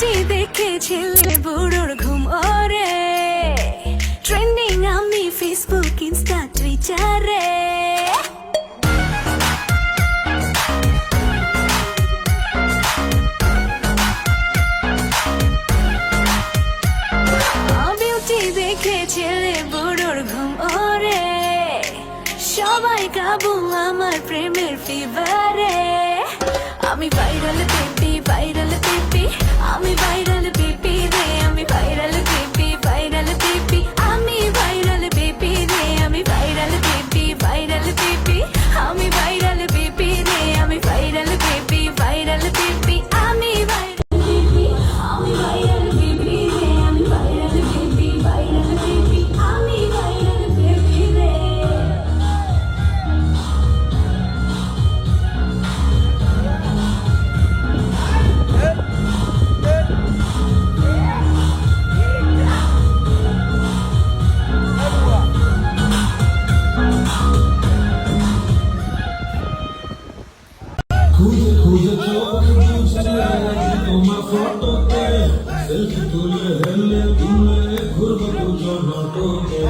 Beauty দেখে ছেলে বুড়োর ঘুম ওরে, ট্রেন্ডিং আমি ফেসবুক ইনস্টা টুইটারে। বিউটি দেখে ছেলে বুড়োর ঘুম ওরে, সবাই কাবু আমার প্রেমের ফিভারে। আমি ভাইরাল বেবি, ভাইরাল বেবি, আমি ভাইরাল বেবি রে, আমি ভাইরাল বেবি, ভাইরাল বেবি, আমি ভাইরাল বেবি রে, আমি ভাইরাল বেবি, ভাইরাল বেবি, আমি ভাইরাল বেবি রে, আমি ভাইরাল বেবি, ভাইরাল বেবি, আমি ভাইরাল বেবি, আমি ভাইরাল বেবি রে, আমি ভাইরাল বেবি, ভাইরাল বেবি, আমি ভাইরাল বেবি রে। খুঁজে খুঁজে চোখ বুঝলে তোমার ফটোতে সেলফি তুলে হেলে তুলে ঘুরবো দুজন অটোতে।